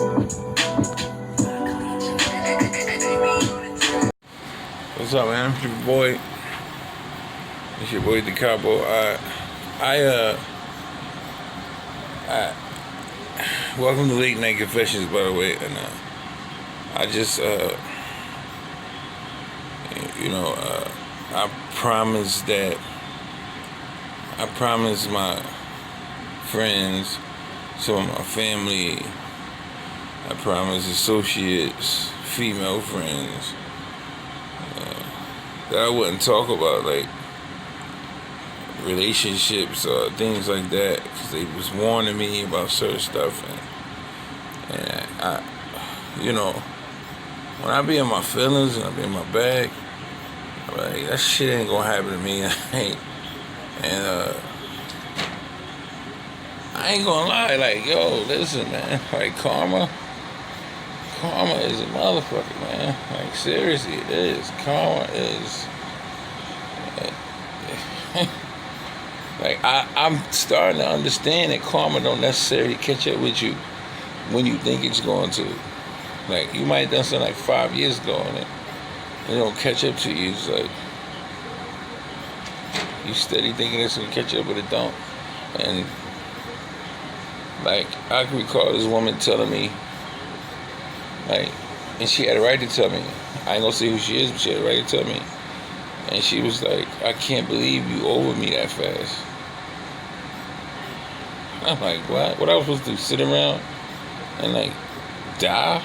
What's up, man? It's your boy. It's your boy Decopbo. Welcome to Late Night Confessions, by the way. And I just, I promised my friends, some of my family, I promised associates, female friends, that I wouldn't talk about like relationships or things like that, because they was warning me about certain stuff, and I, when I be in my feelings and I be in my bag, I'm like, that shit ain't gonna happen to me. I ain't gonna lie, like, yo, listen, man, like karma is a motherfucker, man. Like, seriously, it is. Karma is. Like, I'm starting to understand that karma don't necessarily catch up with you when you think it's going to. Like, you might have done something like 5 years ago and it don't catch up to you. It's like, you steady thinking it's gonna catch up, but it don't. And, like, I can recall this woman telling me, like, and she had a right to tell me. I ain't gonna say who she is, but she had a right to tell me. And she was like, I can't believe you over me that fast. I'm like, what? What I was supposed to do? Sit around and, like, die?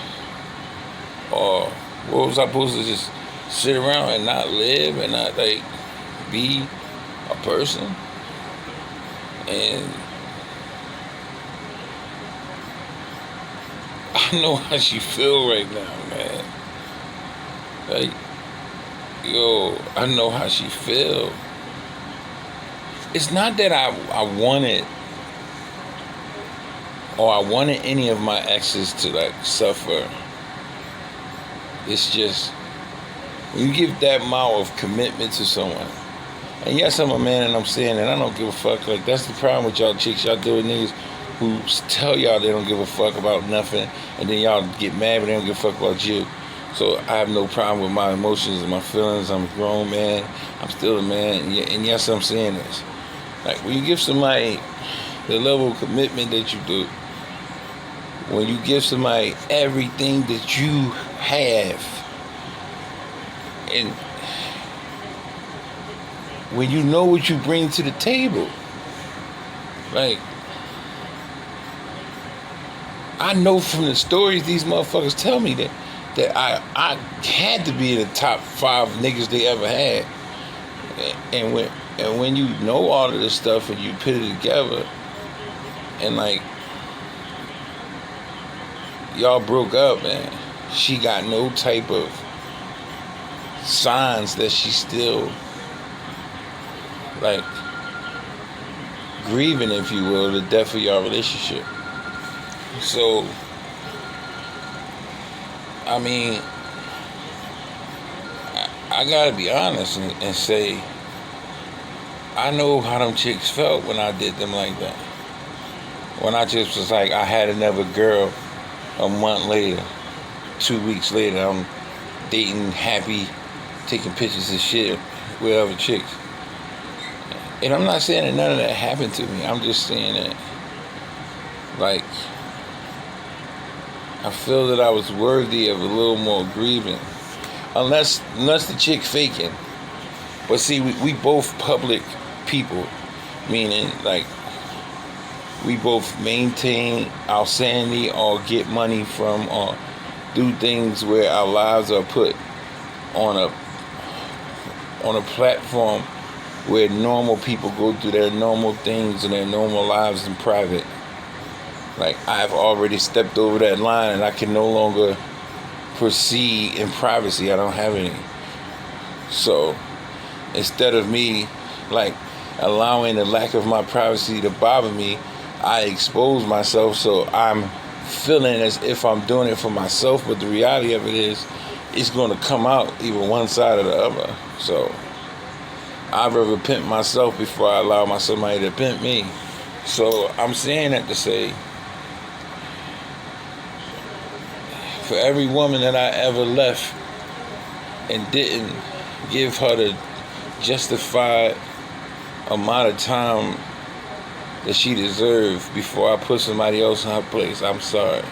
Or what was I supposed to just sit around and not live and not, like, be a person? And I know how she feel right now, man. Like, yo, I know how she feel. It's not that I wanted any of my exes to, like, suffer. It's just, when you give that amount of commitment to someone, and yes, I'm a man and I'm saying that I don't give a fuck. Like, that's the problem with y'all chicks. Y'all deal with niggas who tell y'all they don't give a fuck about nothing, and then y'all get mad but they don't give a fuck about you. So I have no problem with my emotions and my feelings. I'm a grown man. I'm still a man. And yes, I'm saying this. Like, when you give somebody the level of commitment that you do, when you give somebody everything that you have, and when you know what you bring to the table, like, I know from the stories these motherfuckers tell me that I had to be in the top 5 niggas they ever had. And when you know all of this stuff and you put it together, and, like, y'all broke up and she got no type of signs that she's still, like, grieving, if you will, the death of your relationship. So, I mean, I gotta be honest and say, I know how them chicks felt when I did them like that. When I just was like, I had another girl a month later, 2 weeks later, I'm dating, happy, taking pictures of shit with other chicks. And I'm not saying that none of that happened to me. I'm just saying that, like, I feel that I was worthy of a little more grieving. Unless the chick faking. But see, we both public people. Meaning, like, we both maintain our sanity or get money from or do things where our lives are put on a platform where normal people go through their normal things and their normal lives in private. Like, I've already stepped over that line and I can no longer proceed in privacy. I don't have any. So instead of me, like, allowing the lack of my privacy to bother me, I expose myself, so I'm feeling as if I'm doing it for myself, but the reality of it is, it's going to come out either one side or the other. So I'd rather pimp myself before I allow somebody to pimp me. So I'm saying that to say, For every woman that I ever left and didn't give her the justified amount of time that she deserved before I put somebody else in her place, I'm sorry.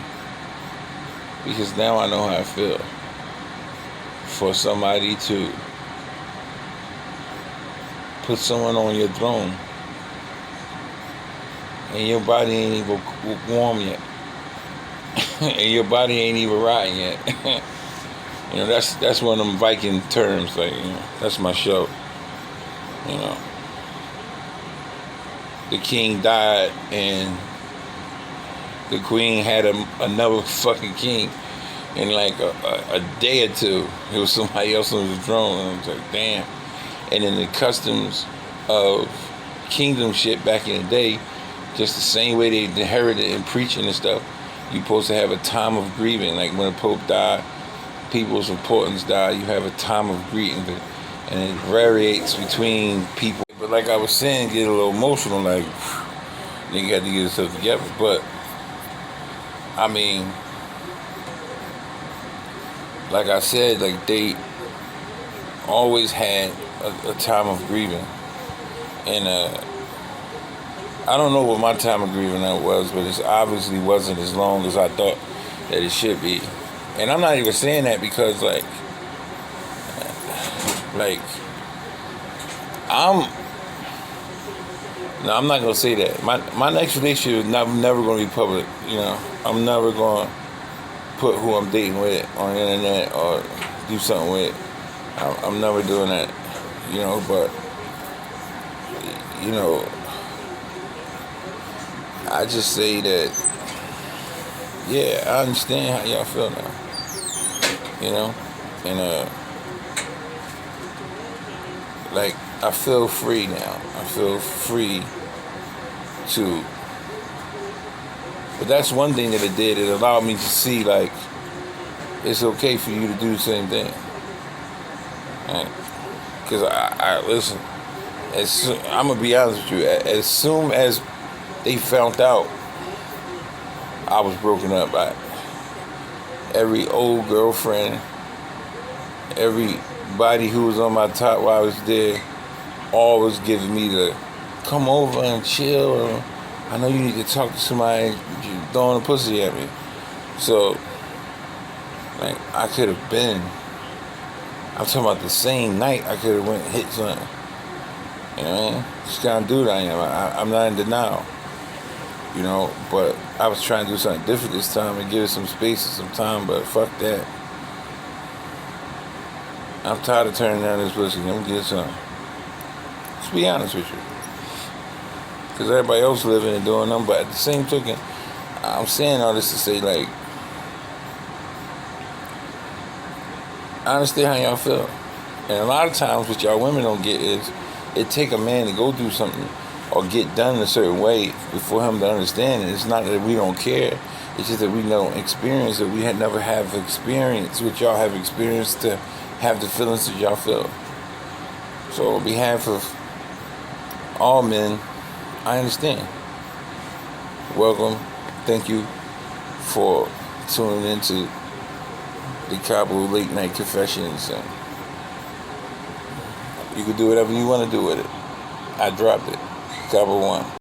Because now I know how I feel. For somebody to put someone on your throne and your body ain't even warm yet. And your body ain't even rotten yet. You know, that's one of them Viking terms, like, you know, that's my show. You know. The king died and the queen had another fucking king in like a day or two. It was somebody else on the throne, and I was like, damn. And in the customs of kingdom shit back in the day, just the same way they inherited in preaching and stuff, you're supposed to have a time of grieving. Like when the Pope died, people's importance die, you have a time of grieving, and it variates between people. But like I was saying, get a little emotional, like, you got to get yourself together. But I mean, like I said, like they always had a time of grieving. And I don't know what my time of grieving that was, but it obviously wasn't as long as I thought that it should be. And I'm not even saying that because like I'm not gonna say that. My next relationship is never gonna be public. You know, I'm never gonna put who I'm dating with on the internet or do something with. I'm never doing that. You know, but you know, I just say that, yeah, I understand how y'all feel now. You know, and like I feel free now. I feel free to. But that's one thing that it did. It allowed me to see like it's okay for you to do the same thing. Right? Because I listen. I'm gonna be honest with you. As soon as they found out I was broken up by every old girlfriend, everybody who was on my top while I was there, all was giving me the come over and chill. I know you need to talk to somebody. You're throwing a pussy at me. So, like, I could have been. I'm talking about the same night I could have went and hit something. You know what I mean? Just kind of dude I am. I'm not in denial. You know, but I was trying to do something different this time and give it some space and some time, but fuck that. I'm tired of turning down this pussy. Let me get some. Let's be honest with you. Because everybody else living and doing them, but at the same token, I'm saying all this to say, like, I understand how y'all feel. And a lot of times what y'all women don't get is it take a man to go do something or get done in a certain way before him to understand it. It's not that we don't care. It's just that we don't experience it. We had never have experience what y'all have experienced to have the feelings that y'all feel. So on behalf of all men, I understand. Welcome. Thank you for tuning into Decopbo Late Night Confessions. And you can do whatever you want to do with it. I dropped it. Decopbo 1.